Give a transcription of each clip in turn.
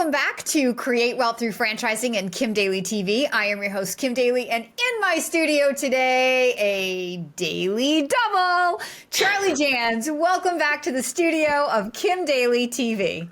Welcome back to Create Wealth Through Franchising and Kim Daly TV. I am your host, Kim Daly, and in my studio today, a daily double, Charlie Jans. Welcome back to the studio of Kim Daly TV.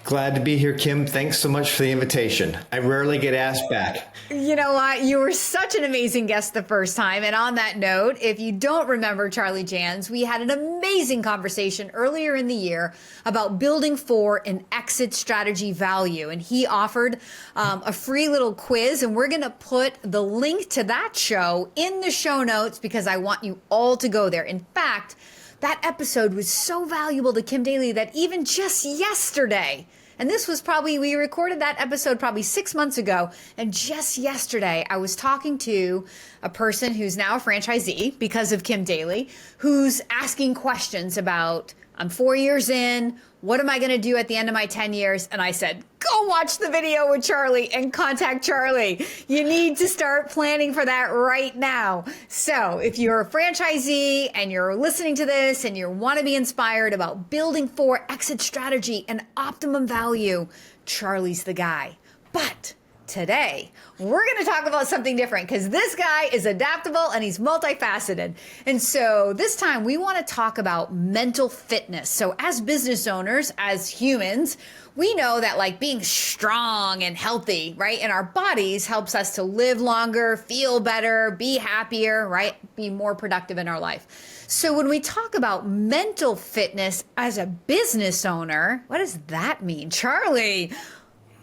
Glad to be here, Kim. Thanks so much for the invitation. I rarely get asked back. You know what? You were such an amazing guest the first time. And on that note, if you don't remember Charlie Jans, we had an amazing conversation earlier in the year about building for an exit strategy value. And he offered a free little quiz. And we're going to put the link to that show in the show notes because I want you all to go there. In fact, that episode was so valuable to Kim Daly that even just yesterday, and this was we recorded that episode probably 6 months ago, and just yesterday I was talking to a person who's now a franchisee because of Kim Daly, who's asking questions about, I'm 4 years in, what am I going to do at the end of my 10 years? And I said, go watch the video with Charlie and contact Charlie. You need to start planning for that right now. So if you're a franchisee and you're listening to this and you want to be inspired about building for exit strategy and optimum value, Charlie's the guy. But today, we're going to talk about something different because this guy is adaptable and he's multifaceted. And so this time we want to talk about mental fitness. So as business owners, as humans, we know that like being strong and healthy, right, in our bodies helps us to live longer, feel better, be happier, right, be more productive in our life. So when we talk about mental fitness as a business owner, what does that mean? Charlie,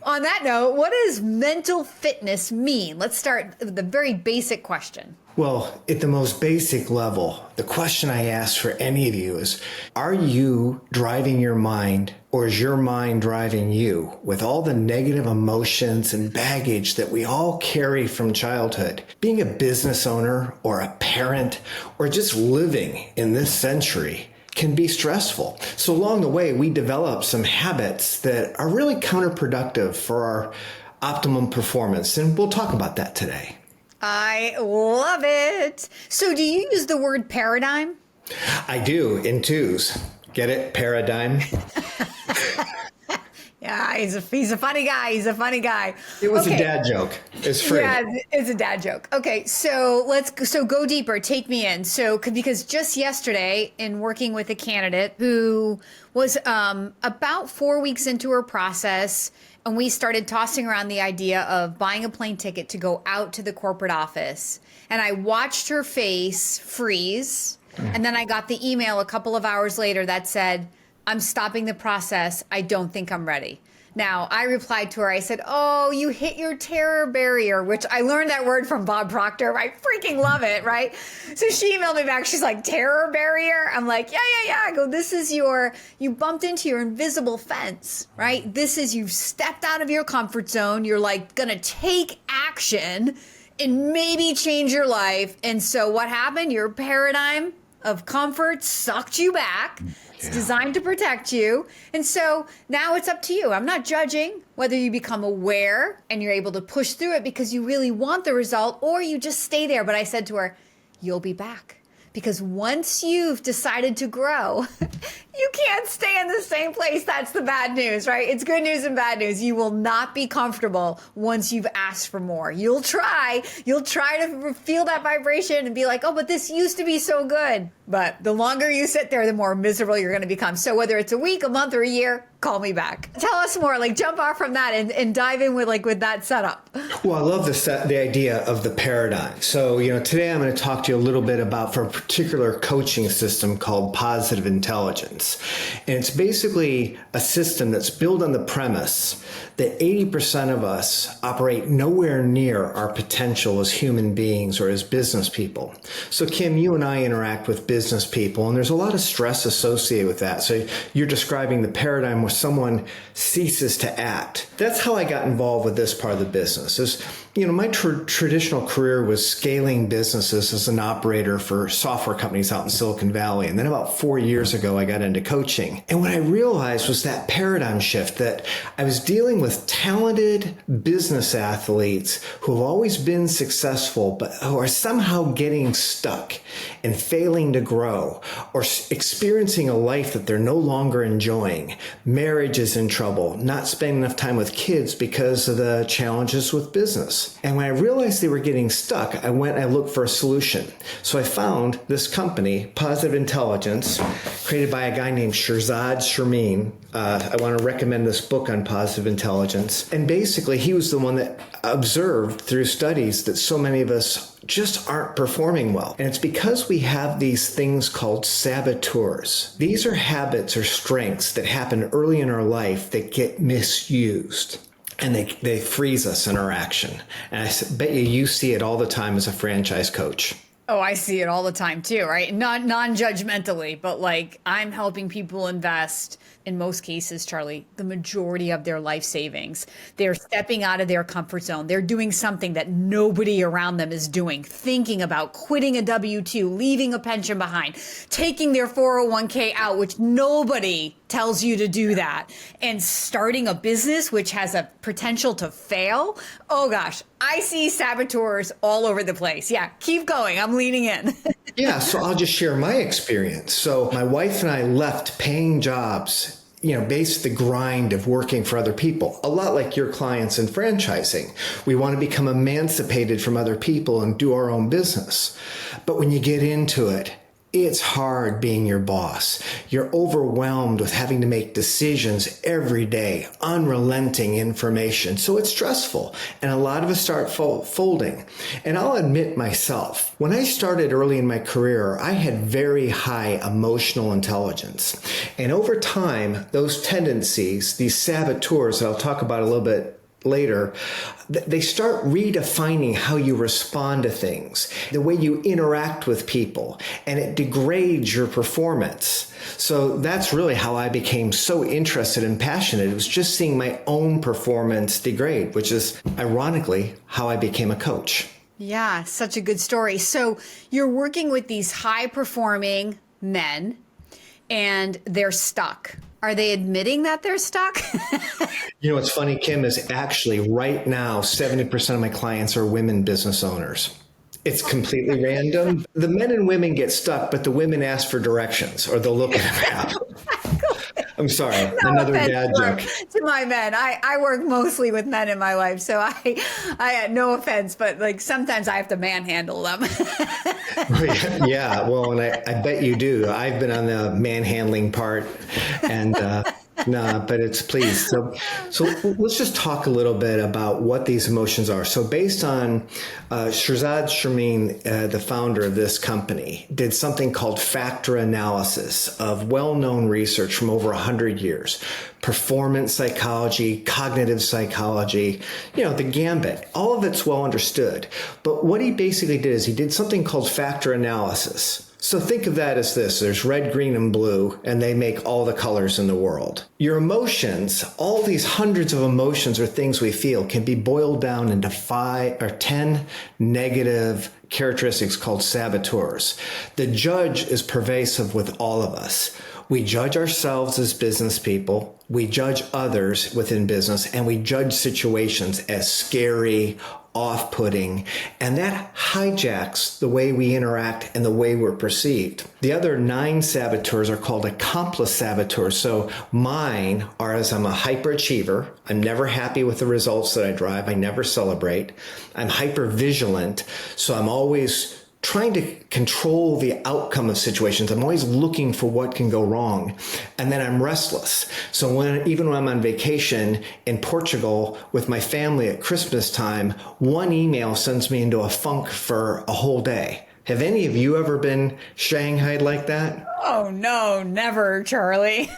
on that note, what does mental fitness mean? Let's start with the very basic question. Well, at the most basic level, the question I ask for any of you is, are you driving your mind or is your mind driving you with all the negative emotions and baggage that we all carry from childhood? Being a business owner or a parent or just living in this century can be stressful. So along the way, we develop some habits that are really counterproductive for our optimum performance. And we'll talk about that today. I love it. So do you use the word paradigm? I do, in twos. Get it? Paradigm. Yeah, he's a funny guy. He's a funny guy. It was a dad joke. It's free. Yeah, it's a dad joke. Okay, so go deeper. Take me in. So because just yesterday, in working with a candidate who was about 4 weeks into her process, and we started tossing around the idea of buying a plane ticket to go out to the corporate office, and I watched her face freeze, and then I got the email a couple of hours later that said, I'm stopping the process. I don't think I'm ready. Now, I replied to her, I said, oh, you hit your terror barrier, which I learned that word from Bob Proctor. I freaking love it, right? So she emailed me back. She's like, terror barrier? I'm like, yeah. I go, this is you bumped into your invisible fence, right? This is, you've stepped out of your comfort zone. You're like going to take action and maybe change your life. And so what happened? Your paradigm of comfort sucked you back. It's designed to protect you. And so now it's up to you. I'm not judging whether you become aware and you're able to push through it because you really want the result or you just stay there. But I said to her, you'll be back. Because once you've decided to grow, you can't stay in the same place. That's the bad news, right? It's good news and bad news. You will not be comfortable once you've asked for more. You'll try to feel that vibration and be like, oh, but this used to be so good. But the longer you sit there, the more miserable you're going to become. So whether it's a week, a month, or a year, call me back. Tell us more, like jump off from that and dive in with that setup. Well, I love the idea of the paradigm. So, today I'm going to talk to you a little bit about for a particular coaching system called positive intelligence. And it's basically a system that's built on the premise that 80% of us operate nowhere near our potential as human beings or as business people. So Kim, you and I interact with business people, and there's a lot of stress associated with that. So you're describing the paradigm where someone ceases to act. That's how I got involved with this part of the business. My traditional career was scaling businesses as an operator for software companies out in Silicon Valley. And then about 4 years ago, I got into coaching. And what I realized was that paradigm shift that I was dealing with talented business athletes who have always been successful, but who are somehow getting stuck and failing to grow or experiencing a life that they're no longer enjoying. Marriage is in trouble, not spending enough time with kids because of the challenges with business. And when I realized they were getting stuck, I went and I looked for a solution. So I found this company, Positive Intelligence, created by a guy named Shirzad Shermeen. I want to recommend this book on positive intelligence. And basically, he was the one that observed through studies that so many of us just aren't performing well. And it's because we have these things called saboteurs. These are habits or strengths that happen early in our life that get misused. And they freeze us in our action. And I bet you see it all the time as a franchise coach. Oh, I see it all the time too, right? Not non-judgmentally, but like I'm helping people invest, in most cases, Charlie, the majority of their life savings. They're stepping out of their comfort zone. They're doing something that nobody around them is doing, thinking about quitting a W-2, leaving a pension behind, taking their 401k out, which nobody tells you to do that, and starting a business which has a potential to fail. Oh gosh, I see saboteurs all over the place. Yeah, keep going. I'm leaning in. Yeah, so I'll just share my experience. So my wife and I left paying jobs, based the grind of working for other people, a lot like your clients in franchising. We want to become emancipated from other people and do our own business. But when you get into it, it's hard being your boss. You're overwhelmed with having to make decisions every day, unrelenting information. So it's stressful. And a lot of us start folding. And I'll admit myself, when I started early in my career, I had very high emotional intelligence. And over time, those tendencies, these saboteurs that I'll talk about a little bit later, they start redefining how you respond to things, the way you interact with people, and it degrades your performance. So that's really how I became so interested and passionate. It was just seeing my own performance degrade, which is ironically how I became a coach. Yeah, such a good story. So you're working with these high-performing men, and they're stuck. Are they admitting that they're stuck? What's funny, Kim, is actually right now, 70% of my clients are women business owners. It's completely random. The men and women get stuck, but the women ask for directions or they'll look at a map. I'm sorry, another dad joke. To my men, I work mostly with men in my life, so I no offense, but like sometimes I have to manhandle them. Yeah, well, and I bet you do. I've been on the manhandling part, and no, but it's please. So let's just talk a little bit about what these emotions are. So based on Shirzad Shermeen, the founder of this company, did something called factor analysis of well-known research from over 100 years. Performance psychology, cognitive psychology, the gambit, all of it's well understood. But what he basically did is he did something called factor analysis. So think of that as this. There's red, green, and blue, and they make all the colors in the world. Your emotions, all these hundreds of emotions or things we feel, can be boiled down into 5 or 10 negative characteristics called saboteurs. The judge is pervasive with all of us. We judge ourselves as business people, we judge others within business, and we judge situations as scary, off-putting, and that hijacks the way we interact and the way we're perceived. The other 9 saboteurs are called accomplice saboteurs. So mine are as I'm a hyperachiever. I'm never happy with the results that I drive. I never celebrate. I'm hyper-vigilant. So I'm always trying to control the outcome of situations. I'm always looking for what can go wrong. And then I'm restless. So even when I'm on vacation in Portugal with my family at Christmas time, one email sends me into a funk for a whole day. Have any of you ever been shanghaied like that? Oh, no, never, Charlie.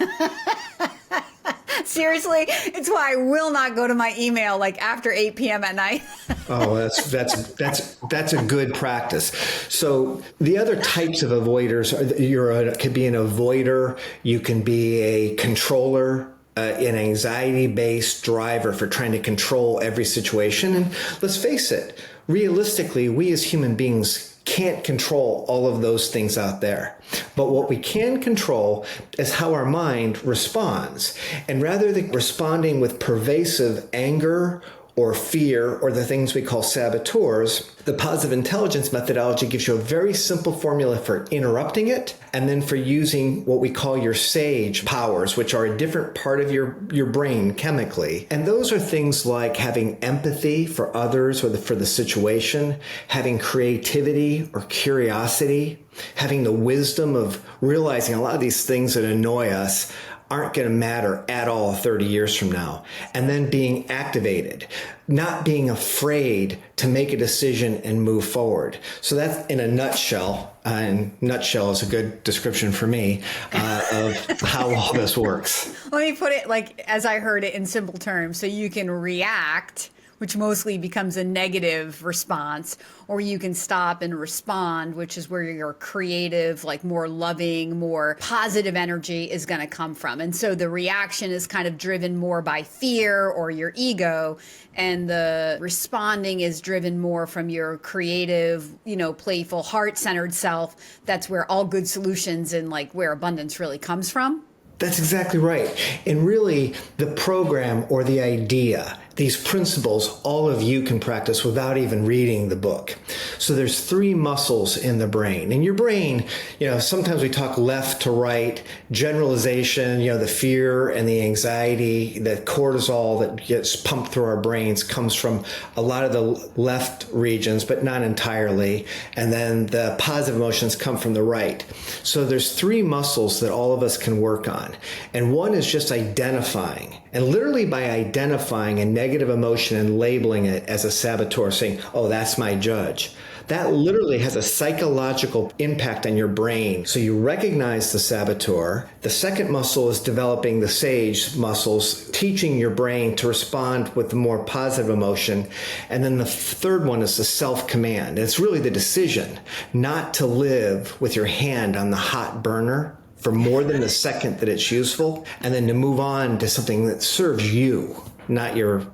Seriously, it's why I will not go to my email like after 8 p.m. at night. Oh, that's a good practice. So the other types of avoiders, could be an avoider, you can be a controller, an anxiety-based driver for trying to control every situation. And let's face it, realistically, we as human beings can't control all of those things out there. But what we can control is how our mind responds. And rather than responding with pervasive anger or fear or the things we call saboteurs, the positive intelligence methodology gives you a very simple formula for interrupting it and then for using what we call your sage powers, which are a different part of your brain chemically. And those are things like having empathy for others or for the situation, having creativity or curiosity, having the wisdom of realizing a lot of these things that annoy us aren't going to matter at all 30 years from now. And then being activated, not being afraid to make a decision and move forward. So that's in a nutshell, and nutshell is a good description for me of how all this works. Let me put it like, as I heard it in simple terms, so you can react, which mostly becomes a negative response, or you can stop and respond, which is where your creative, like more loving, more positive energy is going to come from. And so the reaction is kind of driven more by fear or your ego, and the responding is driven more from your creative, playful, heart-centered self. That's where all good solutions and like where abundance really comes from. That's exactly right. And really, the program or the idea, these principles, all of you can practice without even reading the book. So there's 3 muscles in the brain. In your brain, sometimes we talk left to right, generalization, the fear and the anxiety, the cortisol that gets pumped through our brains comes from a lot of the left regions, but not entirely. And then the positive emotions come from the right. So there's 3 muscles that all of us can work on. And one is just identifying. And literally by identifying a negative emotion and labeling it as a saboteur, saying, oh, that's my judge, that literally has a psychological impact on your brain. So you recognize the saboteur. The second muscle is developing the sage muscles, teaching your brain to respond with the more positive emotion. And then the third one is the self-command. It's really the decision not to live with your hand on the hot burner for more than the second that it's useful, and then to move on to something that serves you, not your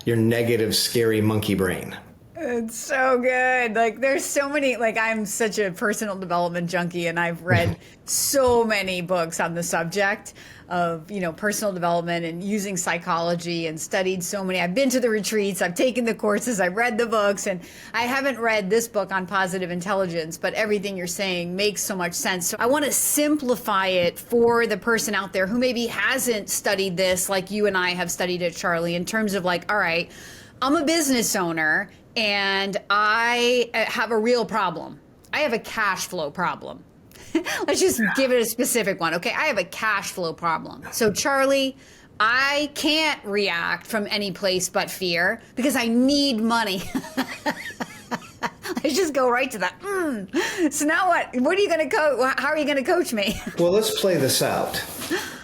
negative, scary monkey brain. It's so good. Like there's so many, like I'm such a personal development junkie and I've read so many books on the subject of, personal development and using psychology and studied so many. I've been to the retreats, I've taken the courses, I've read the books, and I haven't read this book on positive intelligence, but everything you're saying makes so much sense. So I want to simplify it for the person out there who maybe hasn't studied this like you and I have studied it, Charlie, in terms of like, all right, I'm a business owner and I have a real problem. I have a cash flow problem. Let's just give it a specific one. Okay, I have a cash flow problem. So Charlie, I can't react from any place but fear because I need money. Let's just go right to that. So now what? What are you going to coach? How are you going to coach me? Well, let's play this out.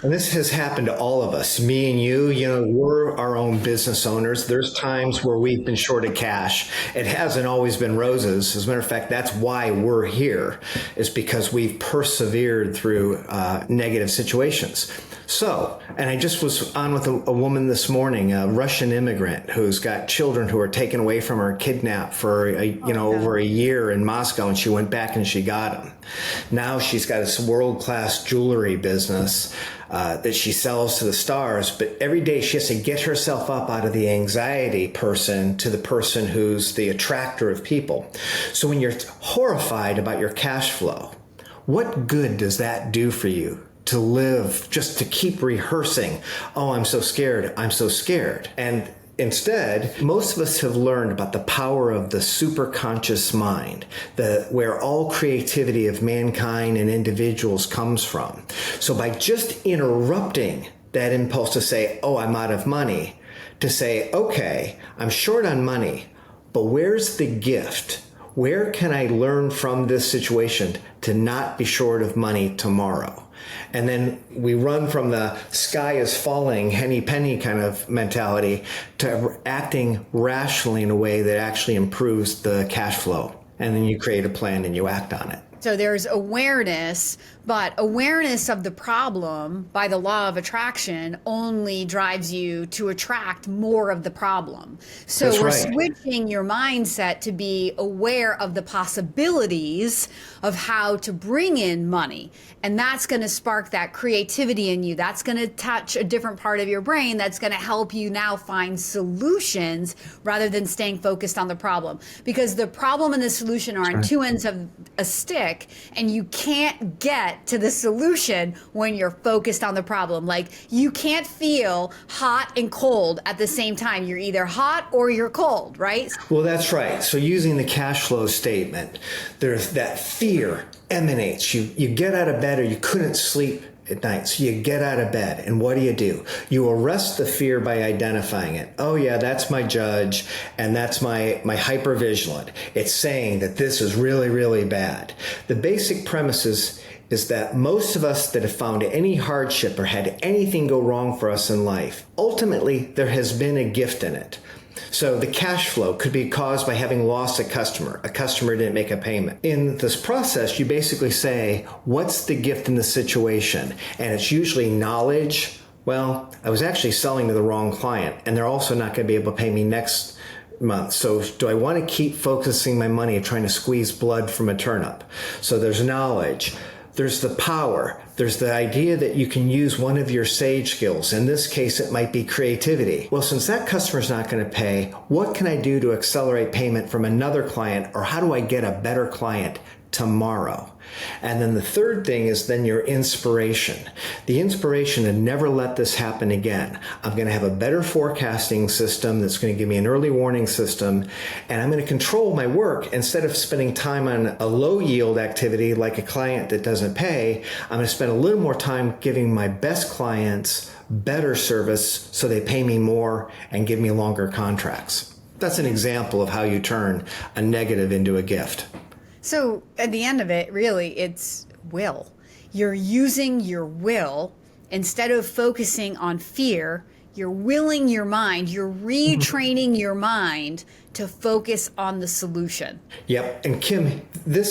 And this has happened to all of us, me and you. We're our own business owners. There's times where we've been short of cash. It hasn't always been roses. As a matter of fact, that's why we're here, is because we've persevered through negative situations. So, and I just was on with a woman this morning, a Russian immigrant who's got children who are taken away from her, kidnapped for over a year in Moscow, and she went back and she got them. Now she's got this world-class jewelry business that she sells to the stars, but every day she has to get herself up out of the anxiety person to the person who's the attractor of people. So when you're horrified about your cash flow, what good does that do for you? To live, just to keep rehearsing, oh, I'm so scared, I'm so scared. And instead, most of us have learned about the power of the superconscious mind, where all creativity of mankind and individuals comes from. So by just interrupting that impulse to say, oh, I'm out of money, to say, okay, I'm short on money, but where's the gift? Where can I learn from this situation to not be short of money tomorrow? And then we run from the sky is falling, henny penny kind of mentality to acting rationally in a way that actually improves the cash flow. And then you create a plan and you act on it. So there's awareness, but awareness of the problem by the law of attraction only drives you to attract more of the problem. So That's we're right. switching your mindset to be aware of the possibilities of how to bring in money. And that's going to spark that creativity in you. That's going to touch a different part of your brain that's going to help you now find solutions rather than staying focused on the problem. Because the problem and the solution are on two ends of a stick, and you can't get to the solution when you're focused on the problem. Like, you can't feel hot and cold at the same time. You're either hot or you're cold, right? Well, that's right. So using the cash flow statement, there's that fear emanates. You get out of bed, or you couldn't sleep at night. So you get out of bed, and what do? You arrest the fear by identifying it. Oh yeah, that's my judge, and that's my hyper-vigilant. It's saying that this is really, really bad. The basic premise is that most of us that have found any hardship or had anything go wrong for us in life, ultimately there has been a gift in it. So the cash flow could be caused by having lost a customer. A customer didn't make a payment. In this process, you basically say, what's the gift in the situation? And it's usually knowledge. Well, I was actually selling to the wrong client, and they're also not going to be able to pay me next month. So do I want to keep focusing my money and trying to squeeze blood from a turnip? So there's knowledge. There's the power. There's the idea that you can use one of your sage skills. In this case, it might be creativity. Well, since that customer's not going to pay, what can I do to accelerate payment from another client, or how do I get a better client tomorrow? And then the third thing is then your inspiration. The inspiration to never let this happen again. I'm going to have a better forecasting system that's going to give me an early warning system, and I'm going to control my work. Instead of spending time on a low yield activity like a client that doesn't pay, I'm going to spend a little more time giving my best clients better service so they pay me more and give me longer contracts. That's an example of how you turn a negative into a gift. So at the end of it, really, it's will. You're using your will instead of focusing on fear. You're willing your mind. You're retraining your mind to focus on the solution. Yep. And Kim, the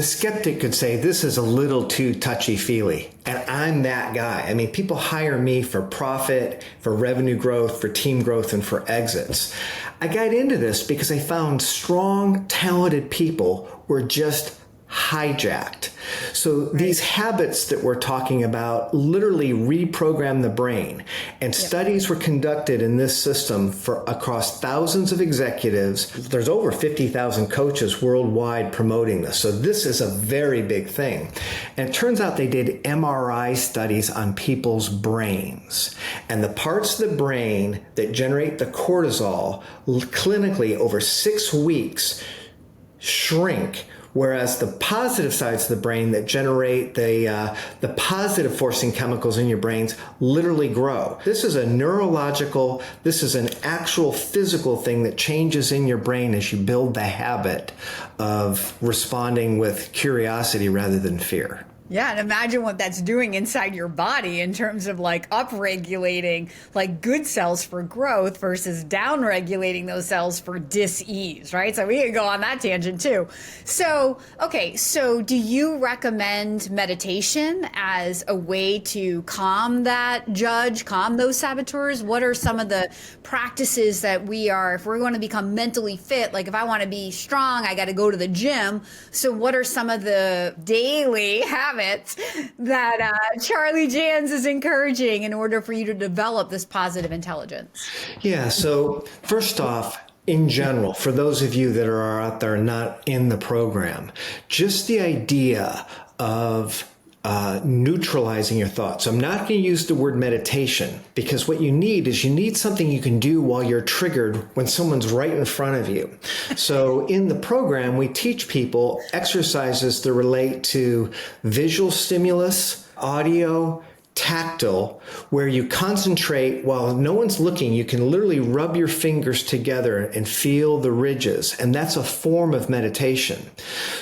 skeptic could say this is a little too touchy-feely. And I'm that guy. I mean, people hire me for profit, for revenue growth, for team growth, and for exits. I got into this because I found strong, talented people were just hijacked. So these habits that we're talking about literally reprogram the brain. And studies were conducted in this system for across thousands of executives. There's over 50,000 coaches worldwide promoting this. So this is a very big thing. And it turns out they did MRI studies on people's brains. And the parts of the brain that generate the cortisol clinically over 6 weeks shrink, whereas the positive sides of the brain that generate the positive forcing chemicals in your brains literally grow. This is a neurological, this is an actual physical thing that changes in your brain as you build the habit of responding with curiosity rather than fear. Yeah, and imagine what that's doing inside your body in terms of like upregulating like good cells for growth versus downregulating those cells for dis-ease, right? So we could go on that tangent too. So, okay, so do you recommend meditation as a way to calm that judge, calm those saboteurs? What are some of the practices that if we're going to become mentally fit, like if I want to be strong, I got to go to the gym. So what are some of the daily habits that Charlie Jans is encouraging in order for you to develop this positive intelligence? Yeah, so first off, in general, for those of you that are out there not in the program, just the idea of neutralizing your thoughts. I'm not going to use the word meditation, because what you need something you can do while you're triggered when someone's right in front of you. So in the program, we teach people exercises that relate to visual stimulus, audio, tactile, where you concentrate while no one's looking. You can literally rub your fingers together and feel the ridges, and that's a form of meditation.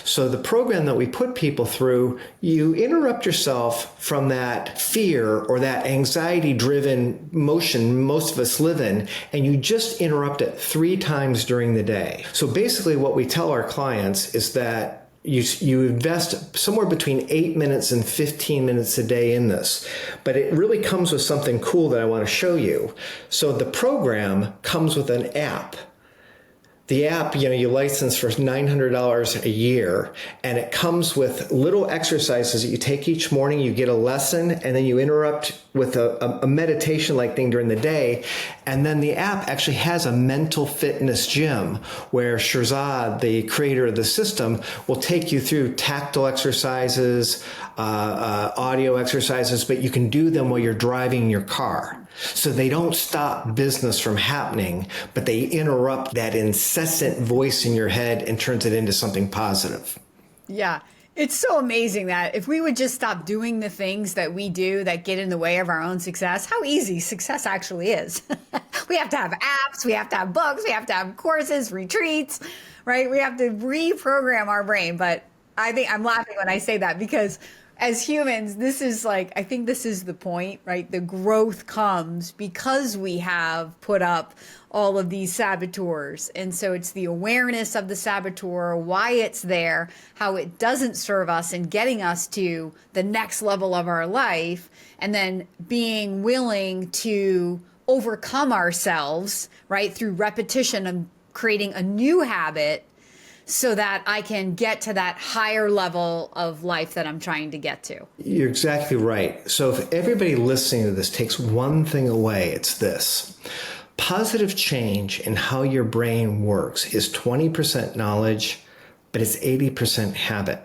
So the program that we put people through, you interrupt yourself from that fear or that anxiety-driven motion most of us live in, and you just interrupt it 3 times during the day. So basically what we tell our clients is that you invest somewhere between 8 minutes and 15 minutes a day in this, but it really comes with something cool that I want to show you. So the program comes with an app. The app, you license for $900 a year, and it comes with little exercises that you take each morning. You get a lesson, and then you interrupt with a meditation-like thing during the day. And then the app actually has a mental fitness gym where Shirzad, the creator of the system, will take you through tactile exercises, audio exercises, but you can do them while you're driving your car. So they don't stop business from happening, but they interrupt that incessant voice in your head and turns it into something positive. Yeah. It's so amazing that if we would just stop doing the things that we do that get in the way of our own success, how easy success actually is. We have to have apps, we have to have books, we have to have courses, retreats, right? We have to reprogram our brain. But I think I'm laughing when I say that because as humans, I think this is the point, right? The growth comes because we have put up all of these saboteurs. And so it's the awareness of the saboteur, why it's there, how it doesn't serve us in getting us to the next level of our life, and then being willing to overcome ourselves, right? Through repetition and creating a new habit so that I can get to that higher level of life that I'm trying to get to. You're exactly right. So if everybody listening to this takes one thing away, it's this. Positive change in how your brain works is 20% knowledge, but it's 80% habit.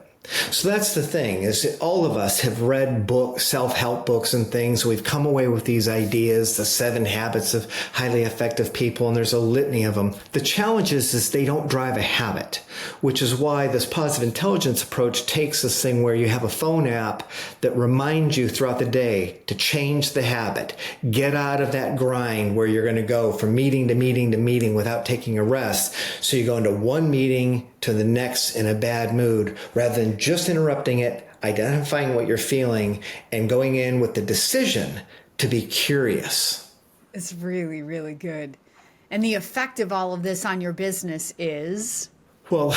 So that's the thing, is that all of us have read books, self-help books and things. We've come away with these ideas, the 7 habits of highly effective people, and there's a litany of them. The challenge is they don't drive a habit, which is why this positive intelligence approach takes this thing where you have a phone app that reminds you throughout the day to change the habit, get out of that grind where you're going to go from meeting to meeting to meeting without taking a rest. So you go into one meeting to the next in a bad mood, rather than just interrupting it, identifying what you're feeling, and going in with the decision to be curious. It's really, really good. And the effect of all of this on your business is? Well,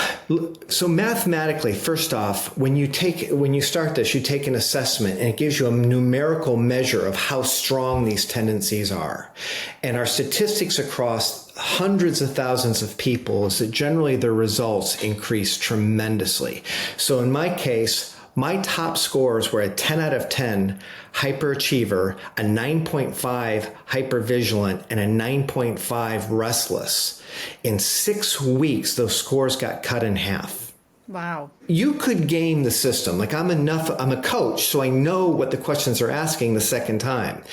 so mathematically, first off, when you start this, you take an assessment and it gives you a numerical measure of how strong these tendencies are. And our statistics across hundreds of thousands of people is that generally their results increase tremendously. So in my case, my top scores were a 10 out of 10 hyperachiever, a 9.5 hyper-vigilant, and a 9.5 restless. In 6 weeks, those scores got cut in half. Wow. You could game the system. I'm a coach, so I know what the questions are asking the second time.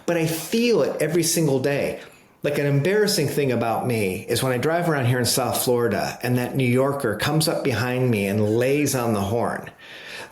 But I feel it every single day. Like an embarrassing thing about me is when I drive around here in South Florida and that New Yorker comes up behind me and lays on the horn.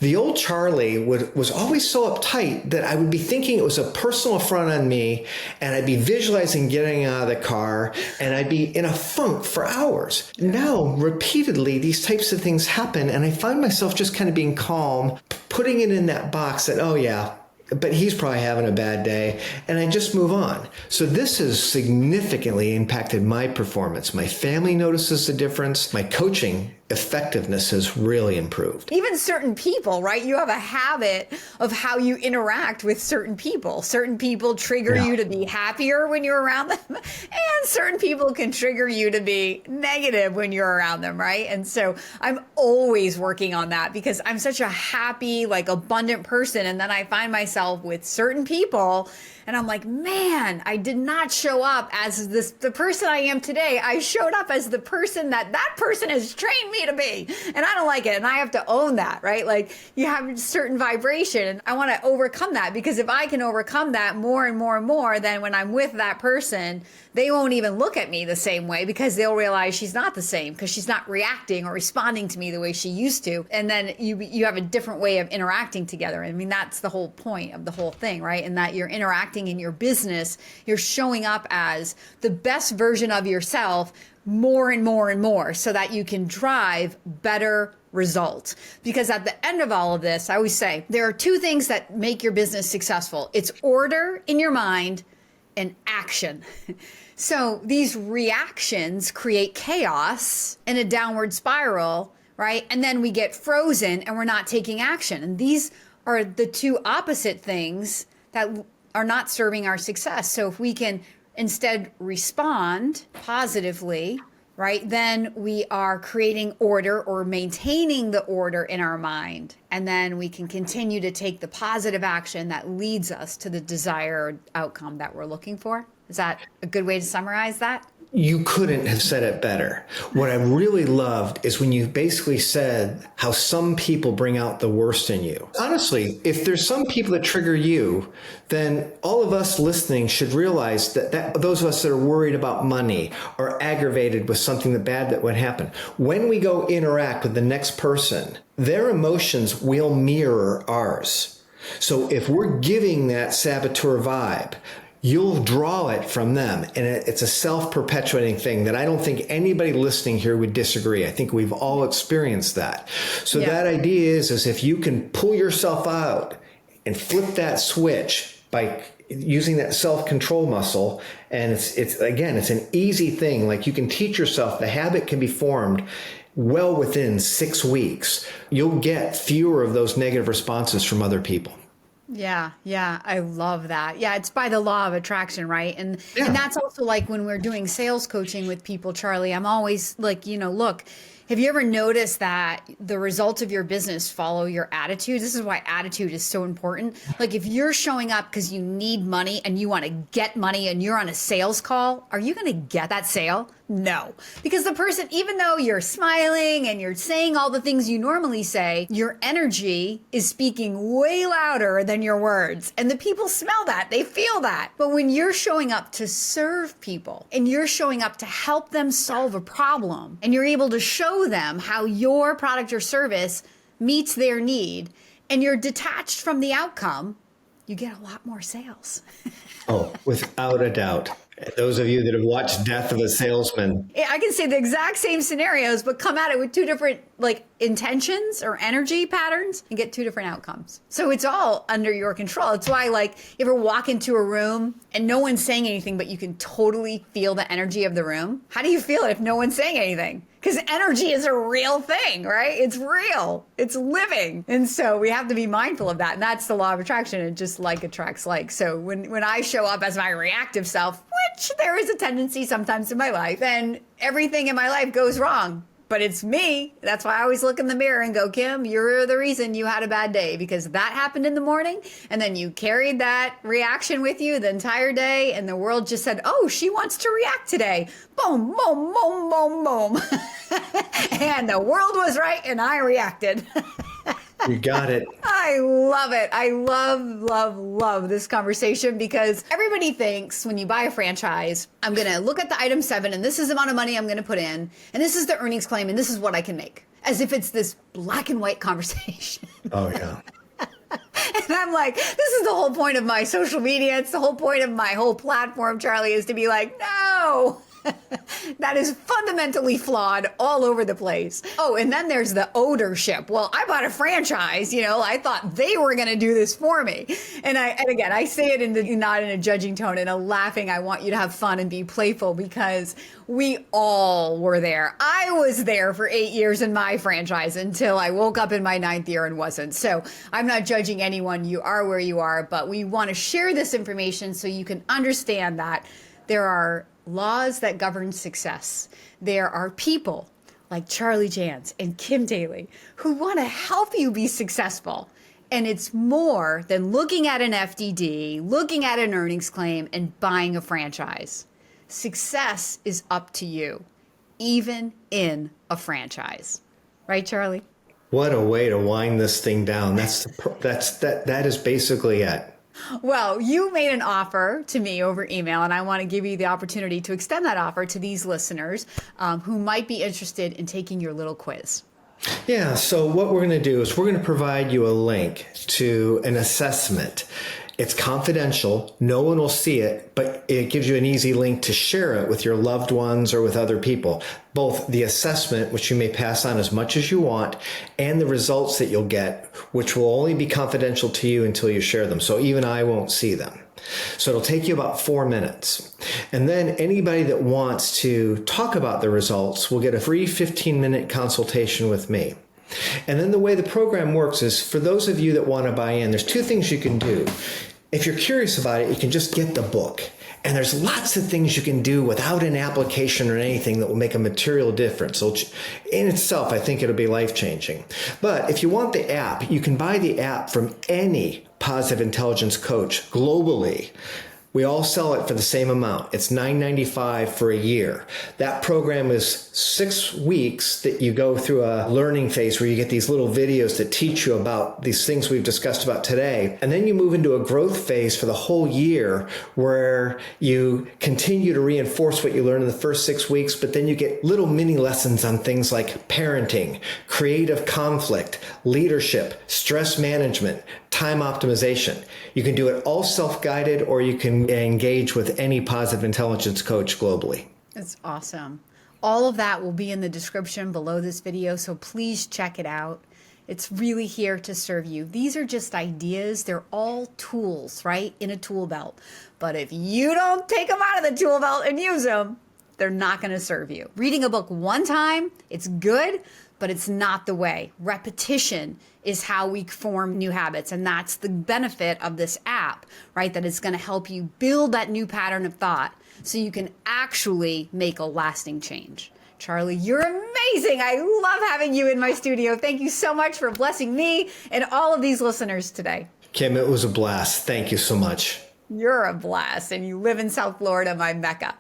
The old Charlie was always so uptight that I would be thinking it was a personal affront on me, and I'd be visualizing getting out of the car, and I'd be in a funk for hours. Now, repeatedly, these types of things happen, and I find myself just kind of being calm, putting it in that box that, oh yeah, but he's probably having a bad day, and I just move on. So this has significantly impacted my performance. My family notices the difference. My coaching effectiveness has really improved. Even certain people, right? You have a habit of how you interact with certain people. Certain people trigger you to be happier when you're around them, and certain people can trigger you to be negative when you're around them, right? And so I'm always working on that because I'm such a happy, abundant person, and then I find myself with certain people and I'm like, man, I did not show up as the person I am today. I showed up as the person that person has trained me to be. And I don't like it. And I have to own that, right? You have a certain vibration. And I want to overcome that, because if I can overcome that more and more and more, then when I'm with that person, they won't even look at me the same way, because they'll realize she's not the same, because she's not reacting or responding to me the way she used to. And then you have a different way of interacting together. I mean, that's the whole point of the whole thing, right? And that you're interacting in your business, you're showing up as the best version of yourself more and more and more, so that you can drive better results. Because at the end of all of this, I always say there are two things that make your business successful. It's order in your mind and action. So these reactions create chaos and a downward spiral, right? And then we get frozen and we're not taking action. And these are the two opposite things that are not serving our success. So if we can instead respond positively, right, then we are creating order or maintaining the order in our mind. And then we can continue to take the positive action that leads us to the desired outcome that we're looking for. Is that a good way to summarize that? You couldn't have said it better. What I really loved is when you basically said how some people bring out the worst in you. Honestly, if there's some people that trigger you, then all of us listening should realize that those of us that are worried about money or aggravated with something bad that would happen, when we go interact with the next person, their emotions will mirror ours. So if we're giving that saboteur vibe, you'll draw it from them. And it's a self-perpetuating thing that I don't think anybody listening here would disagree. I think we've all experienced that. So that idea is if you can pull yourself out and flip that switch by using that self-control muscle, and it's an easy thing. Like you can teach yourself, the habit can be formed well within 6 weeks. You'll get fewer of those negative responses from other people. Yeah, I love that. Yeah, it's by the law of attraction, right? And that's also like when we're doing sales coaching with people, Charlie, I'm always like, look, have you ever noticed that the results of your business follow your attitude? This is why attitude is so important. Like if you're showing up because you need money and you want to get money and you're on a sales call, are you going to get that sale? No, because the person, even though you're smiling and you're saying all the things you normally say, your energy is speaking way louder than your words. And the people smell that, they feel that. But when you're showing up to serve people and you're showing up to help them solve a problem and you're able to show them how your product or service meets their need and you're detached from the outcome, you get a lot more sales. Oh, without a doubt. Those of you that have watched Death of a Salesman. I can say the exact same scenarios, but come at it with two different intentions or energy patterns and get two different outcomes. So it's all under your control. It's why you ever walk into a room and no one's saying anything, but you can totally feel the energy of the room. How do you feel it if no one's saying anything? Because energy is a real thing, right? It's real. It's living. And so we have to be mindful of that. And that's the law of attraction. It just like attracts like. So when I show up as my reactive self, which there is a tendency sometimes in my life, then everything in my life goes wrong. But it's me. That's why I always look in the mirror and go, Kim, you're the reason you had a bad day because that happened in the morning. And then you carried that reaction with you the entire day. And the world just said, oh, she wants to react today. Boom, boom, boom, boom, boom. And the world was right and I reacted. You got it. I love it. I love this conversation because everybody thinks when you buy a franchise, I'm going to look at the item 7 and this is the amount of money I'm going to put in and this is the earnings claim and this is what I can make. As if it's this black and white conversation. Oh, yeah. And I'm like, this is the whole point of my social media. It's the whole point of my whole platform, Charlie, is to be like, no. That is fundamentally flawed all over the place. Oh, and then there's the ownership. Well, I bought a franchise, I thought they were going to do this for me. And again, I say it not in a judging tone, in a laughing, I want you to have fun and be playful because we all were there. I was there for 8 years in my franchise until I woke up in my 9th year and wasn't. So I'm not judging anyone. You are where you are, but we want to share this information so you can understand that there are laws that govern success. There are people like Charlie Jans and Kim Daly who want to help you be successful. And it's more than looking at an FDD, looking at an earnings claim, and buying a franchise. Success is up to you, even in a franchise. Right, Charlie? What a way to wind this thing down. That is basically it. Well, you made an offer to me over email, and I want to give you the opportunity to extend that offer to these listeners who might be interested in taking your little quiz. Yeah, so what we're going to do is we're going to provide you a link to an assessment. It's confidential. No one will see it, but it gives you an easy link to share it with your loved ones or with other people. Both the assessment, which you may pass on as much as you want, and the results that you'll get, which will only be confidential to you until you share them. So even I won't see them. So it'll take you about 4 minutes. And then anybody that wants to talk about the results will get a free 15-minute consultation with me. And then the way the program works is, for those of you that want to buy in, there's two things you can do. If you're curious about it, you can just get the book. And there's lots of things you can do without an application or anything that will make a material difference. So in itself, I think it'll be life-changing. But if you want the app, you can buy the app from any positive intelligence coach globally. We all sell it for the same amount. It's $9.95 for a year. That program is 6 weeks that you go through a learning phase where you get these little videos that teach you about these things we've discussed about today. And then you move into a growth phase for the whole year where you continue to reinforce what you learned in the first 6 weeks, but then you get little mini lessons on things like parenting, creative conflict, leadership, stress management, time optimization. You can do it all self-guided, or you can engage with any positive intelligence coach globally. That's awesome. All of that will be in the description below this video, so please check it out. It's really here to serve you. These are just ideas. They're all tools, right, in a tool belt. But if you don't take them out of the tool belt and use them, they're not going to serve you. Reading a book one time, it's good, but it's not the way. Repetition is how we form new habits. And that's the benefit of this app, right? That it's going to help you build that new pattern of thought so you can actually make a lasting change. Charlie, you're amazing. I love having you in my studio. Thank you so much for blessing me and all of these listeners today. Kim, it was a blast. Thank you so much. You're a blast, and you live in South Florida, my Mecca.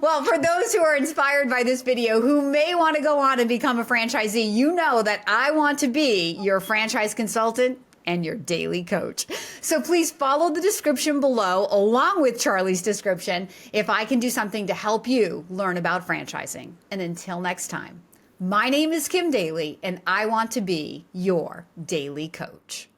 Well, for those who are inspired by this video, who may want to go on and become a franchisee, you know that I want to be your franchise consultant and your daily coach. So please follow the description below, along with Charlie's description, if I can do something to help you learn about franchising. And until next time, my name is Kim Daly, and I want to be your daily coach.